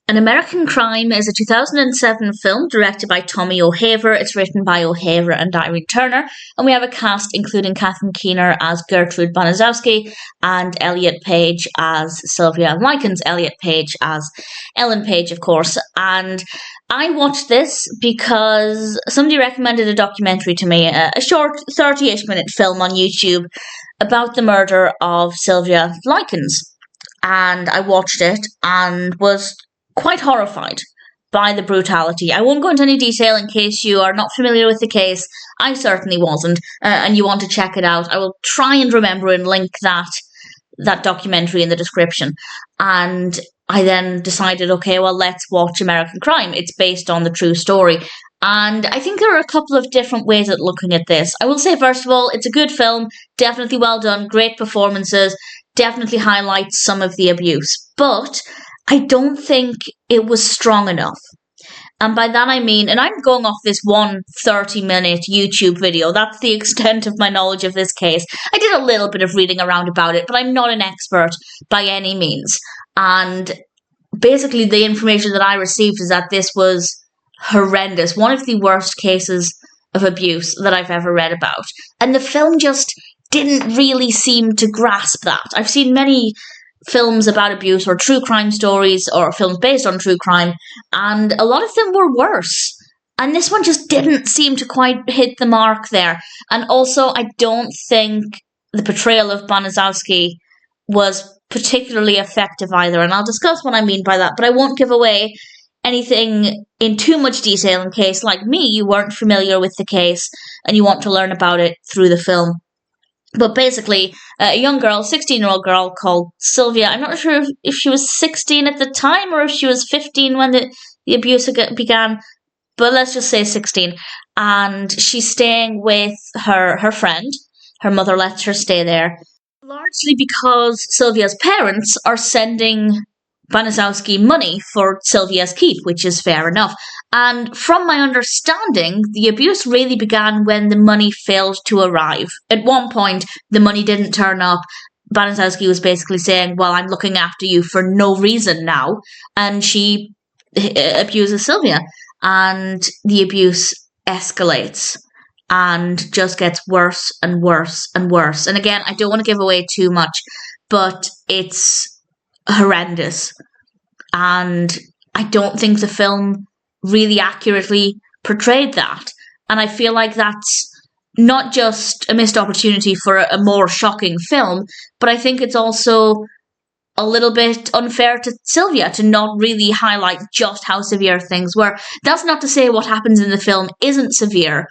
An American Crime is a 2007 film directed by Tommy O'Haver. It's written by O'Haver and Irene Turner, and we have a cast including Catherine Keener as Gertrude Baniszewski and Elliot Page as Sylvia, and Likens Elliot Page as Ellen Page, of course. And I watched this because somebody recommended a documentary to me, a short 30-ish minute film on YouTube about the murder of Sylvia Likens. And I watched it and was quite horrified by the brutality. I won't go into any detail in case you are not familiar with the case. I certainly wasn't, and you want to check it out. I will try and remember and link that documentary in the description. And I then decided, okay, well, let's watch American Crime. It's based on the true story. And I think there are a couple of different ways at looking at this. I will say, first of all, it's a good film, definitely well done, great performances, definitely highlights some of the abuse. But I don't think it was strong enough. And by that I mean, and I'm going off this one 30-minute YouTube video, that's the extent of my knowledge of this case. I did a little bit of reading around about it, but I'm not an expert by any means. And basically the information that I received is that this was horrendous, one of the worst cases of abuse that I've ever read about. And the film just didn't really seem to grasp that. I've seen many films about abuse or true crime stories or films based on true crime, and a lot of them were worse. And this one just didn't seem to quite hit the mark there. And also, I don't think the portrayal of Baniszewski was particularly effective either. And I'll discuss what I mean by that, but I won't give away anything in too much detail in case, like me, you weren't familiar with the case and you want to learn about it through the film. But basically, a young girl, 16-year-old girl called Sylvia. I'm not sure if she was 16 at the time or if she was 15 when the abuse began, but let's just say 16. And she's staying with her friend. Her mother lets her stay there, largely because Sylvia's parents are sending Baniszewski money for Sylvia's keep, which is fair enough. And from my understanding, the abuse really began when the money failed to arrive. At one point, the money didn't turn up. Baniszewski was basically saying, well, I'm looking after you for no reason now. And she abuses Sylvia. And the abuse escalates and just gets worse and worse and worse. And again, I don't want to give away too much, but it's horrendous. And I don't think the film really accurately portrayed that. And I feel like that's not just a missed opportunity for a more shocking film, but I think it's also a little bit unfair to Sylvia to not really highlight just how severe things were. That's not to say what happens in the film isn't severe,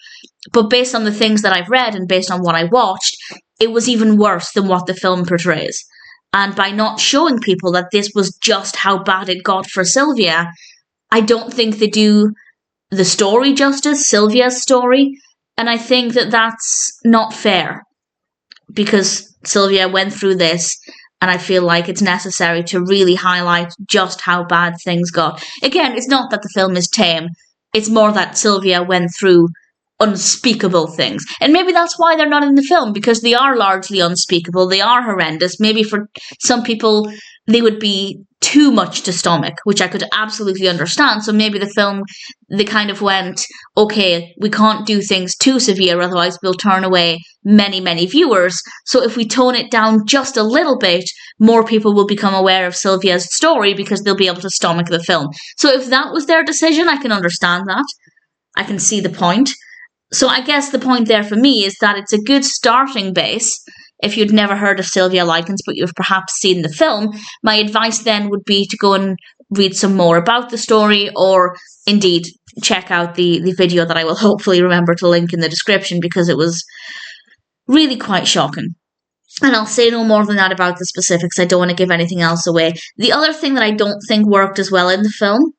but based on the things that I've read and based on what I watched, it was even worse than what the film portrays. And by not showing people that this was just how bad it got for Sylvia, I don't think they do the story justice, Sylvia's story. And I think that that's not fair because Sylvia went through this, and I feel like it's necessary to really highlight just how bad things got. Again, it's not that the film is tame. It's more that Sylvia went through unspeakable things. And maybe that's why they're not in the film, because they are largely unspeakable. They are horrendous. Maybe for some people, they would be too much to stomach, which I could absolutely understand. So maybe the film, they kind of went, okay, we can't do things too severe, otherwise we'll turn away many, many viewers. So if we tone it down just a little bit, more people will become aware of Sylvia's story because they'll be able to stomach the film. So if that was their decision, I can understand that. I can see the point. So I guess the point there for me is that it's a good starting base. If you'd never heard of Sylvia Likens, but you've perhaps seen the film, my advice then would be to go and read some more about the story, or indeed check out the video that I will hopefully remember to link in the description, because it was really quite shocking. And I'll say no more than that about the specifics. I don't want to give anything else away. The other thing that I don't think worked as well in the film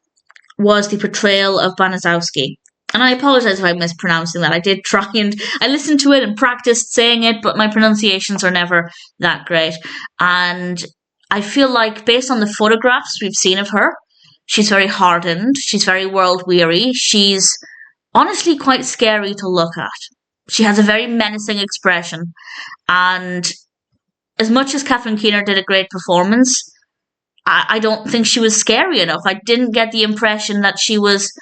was the portrayal of Baniszewski. And I apologize if I'm mispronouncing that. I did try and I listened to it and practiced saying it, but my pronunciations are never that great. And I feel like based on the photographs we've seen of her, she's very hardened. She's very world-weary. She's honestly quite scary to look at. She has a very menacing expression. And as much as Catherine Keener did a great performance, I don't think she was scary enough. I didn't get the impression that she was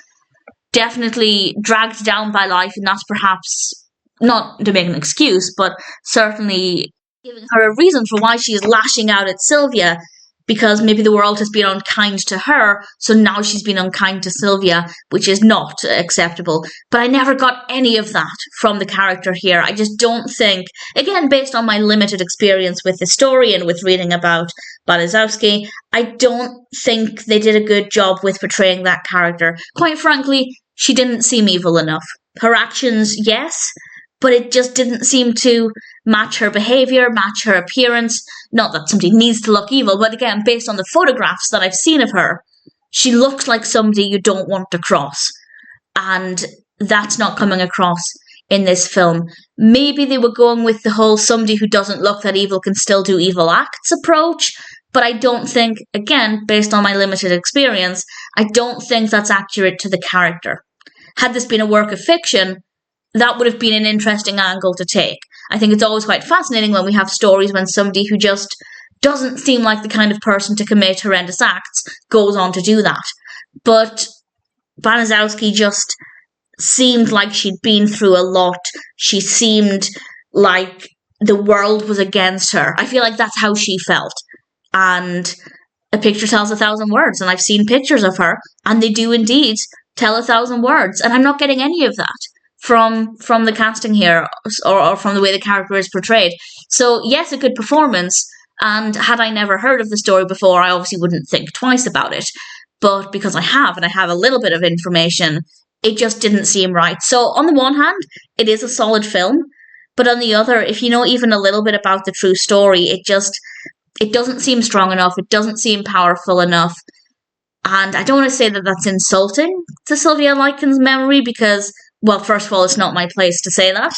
definitely dragged down by life, and that's perhaps not to make an excuse, but certainly giving her a reason for why she is lashing out at Sylvia, because maybe the world has been unkind to her, so now she's been unkind to Sylvia, which is not acceptable. But I never got any of that from the character here. I just don't think, again, based on my limited experience with the story and with reading about Baniszewski, I don't think they did a good job with portraying that character. Quite frankly, she didn't seem evil enough. Her actions, yes, but it just didn't seem to match her behaviour, match her appearance. Not that somebody needs to look evil, but again, based on the photographs that I've seen of her, she looks like somebody you don't want to cross. And that's not coming across in this film. Maybe they were going with the whole somebody who doesn't look that evil can still do evil acts approach, but I don't think, again, based on my limited experience, I don't think that's accurate to the character. Had this been a work of fiction, that would have been an interesting angle to take. I think it's always quite fascinating when we have stories when somebody who just doesn't seem like the kind of person to commit horrendous acts goes on to do that. But Baniszewski just seemed like she'd been through a lot. She seemed like the world was against her. I feel like that's how she felt. And a picture tells 1,000 words, and I've seen pictures of her, and they do indeed tell 1,000 words, and I'm not getting any of that from the casting here, or from the way the character is portrayed. So yes, a good performance, and had I never heard of the story before, I obviously wouldn't think twice about it. But because I have, and I have a little bit of information, it just didn't seem right. So on the one hand, it is a solid film, but on the other, if you know even a little bit about the true story, it doesn't seem strong enough, it doesn't seem powerful enough. And I don't want to say that that's insulting to Sylvia Likens' memory, because, well, first of all, it's not my place to say that,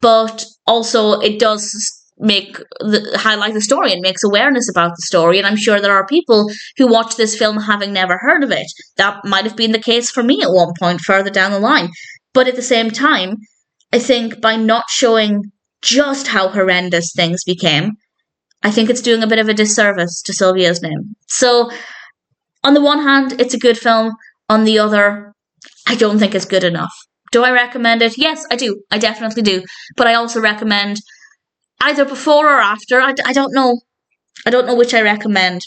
but also it does highlight the story and makes awareness about the story, and I'm sure there are people who watch this film having never heard of it. That might have been the case for me at one point further down the line. But at the same time, I think by not showing just how horrendous things became, I think it's doing a bit of a disservice to Sylvia's name. So, on the one hand, it's a good film. On the other, I don't think it's good enough. Do I recommend it? Yes, I do. I definitely do. But I also recommend either before or after. I don't know. I don't know which I recommend,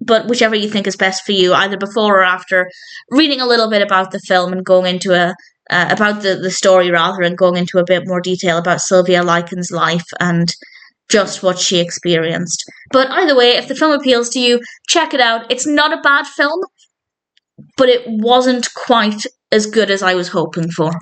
but whichever you think is best for you, either before or after reading a little bit about the film and going into about the story rather, and going into a bit more detail about Sylvia Likens' life and just what she experienced. But either way, if the film appeals to you, check it out. It's not a bad film, but it wasn't quite as good as I was hoping for.